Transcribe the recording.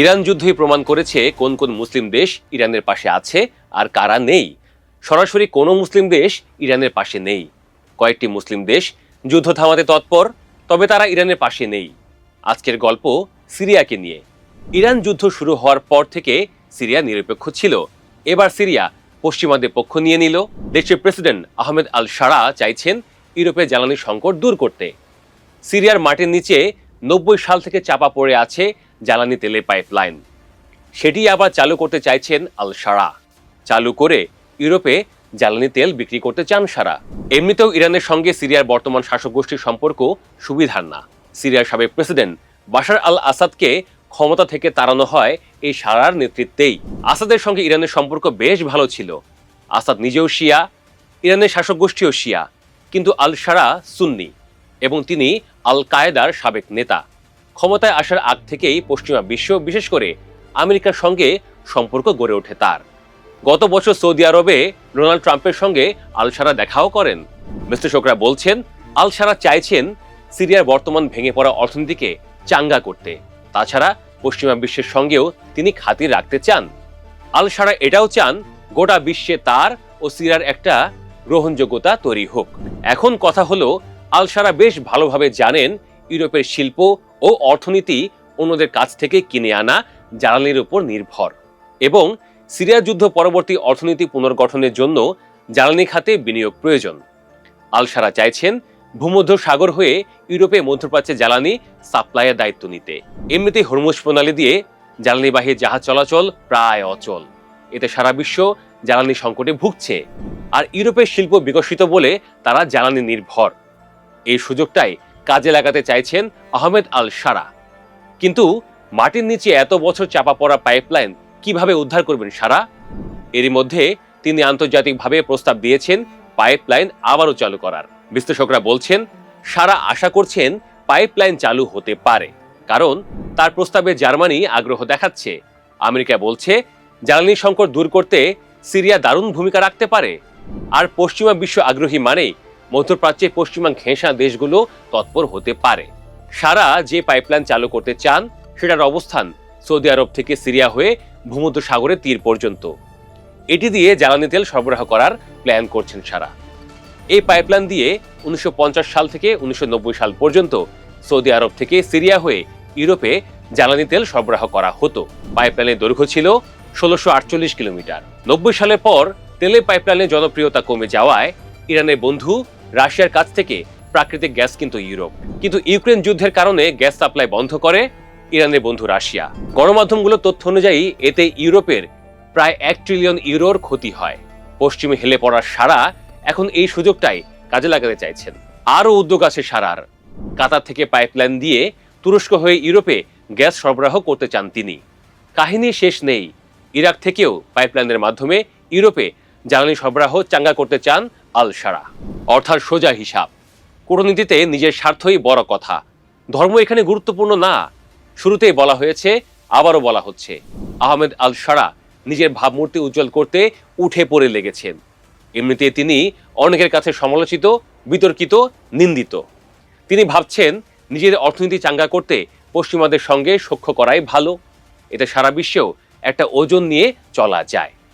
Iran যুদ্ধই প্রমাণ করেছে কোন কোন মুসলিম দেশ ইরানের পাশে আছে আর কারা নেই। সরাসরি কোনো মুসলিম দেশ ইরানের পাশে নেই। কয়েকটি মুসলিম দেশ যুদ্ধ থামাতে তৎপর, তবে তারা ইরানের পাশে নেই। আজকের গল্প সিরিয়াকে নিয়ে। ইরান যুদ্ধ শুরু হওয়ার পর থেকে সিরিয়া নিরপেক্ষ ছিল। এবার সিরিয়া পশ্চিমাদের পক্ষ নিয়ে নিল। দেশের প্রেসিডেন্ট আহমেদ আল শারা চাইছেন ইউরোপের জ্বালানি সংকট দূর করতে। সিরিয়ার মাটির নিচে 90 সাল থেকে চাপা পড়ে আছে জ্বালানি তেলের পাইপলাইন। সেটি আবার চালু করতে চাইছেন আল শারা। চালু করে ইউরোপে জ্বালানি তেল বিক্রি করতে চান শারা। এমনিতেও ইরানের সঙ্গে সিরিয়ার বর্তমান শাসক গোষ্ঠীর সম্পর্ক সুবিধার না। সিরিয়ার সাবেক প্রেসিডেন্ট বাশার আল আসাদকে ক্ষমতা থেকে তাড়ানো হয় এই শারার নেতৃত্বেই। আসাদের সঙ্গে ইরানের সম্পর্ক বেশ ভালো ছিল। আসাদ নিজেও শিয়া, ইরানের শাসক গোষ্ঠীও শিয়া, কিন্তু আল শারা সুন্নি এবং তিনি আল কায়েদার সাবেক নেতা। ক্ষমতায় আসার আগ থেকেই পশ্চিমা বিশ্ব, বিশেষ করে আমেরিকার সঙ্গে সম্পর্ক গড়ে ওঠে তার। গত বছর সৌদি আরবে ডোনাল্ড ট্রাম্পের সঙ্গে আল শারা দেখাও করেন। বিশ্লেষকরা বলছেন আল শারা চাইছেন সিরিয়ার বর্তমান ভেঙে পড়া অর্থনীতিকে চাঙ্গা করতে। তাছাড়া পশ্চিমা বিশ্বের সঙ্গেও তিনি খাতির রাখতে চান। আল শারা এটাও চান গোটা বিশ্বে তার ও সিরিয়ার একটা গ্রহণযোগ্যতা তৈরি হোক। এখন কথা হলো, আল শারা বেশ ভালোভাবে জানেন ইউরোপের শিল্প ও অর্থনীতি অন্যদের কাছ থেকে কিনে আনা জ্বালানির উপর নির্ভর এবং সিরিয়া যুদ্ধ পরবর্তী অর্থনীতি পুনর্গঠনের জন্য জ্বালানি খাতে বিনিয়োগ প্রয়োজন। আল শারা চাইছেন ভূমধ্য সাগর হয়ে ইউরোপে মধ্যপ্রাচ্যে জ্বালানি সাপ্লাইয়ের দায়িত্ব নিতে। এমনিতেই হরমুজ প্রণালী দিয়ে জ্বালানিবাহী জাহাজ চলাচল প্রায় অচল। এতে সারা বিশ্ব জ্বালানি সংকটে ভুগছে। আর ইউরোপের শিল্প বিকশিত বলে তারা জ্বালানি নির্ভর। এই সুযোগটাই কাজে লাগাতে চাইছেন আহমেদ আল শারা। কিন্তু মাটির নিচে এত বছর চাপা পড়া পাইপলাইন কিভাবে উদ্ধার করবেন শারা? এরই মধ্যে তিনি আন্তর্জাতিকভাবে প্রস্তাব দিয়েছেন পাইপলাইন আবারও চালু করার। বিশ্লেষকরা বলছেন শারা আশা করছেন পাইপলাইন চালু হতে পারে, কারণ তার প্রস্তাবে জার্মানি আগ্রহ দেখাচ্ছে। আমেরিকা বলছে জ্বালানি সংকট দূর করতে সিরিয়া দারুণ ভূমিকা রাখতে পারে। আর পশ্চিমা বিশ্ব আগ্রহী মানেই মধ্যপ্রাচ্যে পশ্চিমা ঘেঁষা দেশগুলো তৎপর হতে পারে। শারা যে পাইপলাইন চালু করতে চান সেটার অবস্থান সৌদি আরব থেকে সিরিয়া হয়ে ভূমধ্য সাগরের তীর পর্যন্ত। এটি দিয়ে জ্বালানি তেল সরবরাহ করার প্ল্যান করছেন শারা। এই পাইপলাইন দিয়ে 1950 সাল থেকে 1990 সাল পর্যন্ত সৌদি আরব থেকে সিরিয়া হয়ে ইউরোপে জ্বালানি তেল সরবরাহ করা হতো। পাইপলাইনের দৈর্ঘ্য ছিল 1648 কিলোমিটার। 90 সালের পর তেলের পাইপলাইনের জনপ্রিয়তা কমে যাওয়ায় ইরানের বন্ধু রাশিয়ার কাছ থেকে প্রাকৃতিক গ্যাস কিনত ইউরোপ। কিন্তু ইউক্রেন যুদ্ধের কারণে গ্যাস সাপ্লাই বন্ধ করে ইরানের বন্ধু রাশিয়া। গণমাধ্যমগুলোর তথ্য অনুযায়ী এতে ইউরোপের প্রায় 1 ট্রিলিয়ন ইউরোর ক্ষতি হয়। পশ্চিমে হেলে পড়ার শারা এখন এই সুযোগটাই কাজে লাগাতে চাইছেন। আরও উদ্যোগ আছে শারার। কাতার থেকে পাইপলাইন দিয়ে তুরস্ক হয়ে ইউরোপে গ্যাস সরবরাহ করতে চান তিনি। কাহিনী শেষ নেই, ইরাক থেকেও পাইপলাইনের মাধ্যমে ইউরোপে জ্বালানি সরবরাহ চাঙ্গা করতে চান আল শারা। অর্থাৎ সোজা হিসাব, কূটনীতিতে নিজের স্বার্থই বড় কথা, ধর্ম এখানে গুরুত্বপূর্ণ না। শুরুতেই বলা হয়েছে, আবারও বলা হচ্ছে, আহমেদ আল শারা নিজের ভাবমূর্তি উজ্জ্বল করতে উঠে পড়ে লেগেছেন। এমনিতে তিনি অনেকের কাছে সমালোচিত, বিতর্কিত, নিন্দিত। তিনি ভাবছেন নিজের অর্থনীতি চাঙ্গা করতে পশ্চিমাদের সঙ্গে সখ্য করাই ভালো। এতে সারা বিশ্বেও একটা ওজন নিয়ে চলা যায়।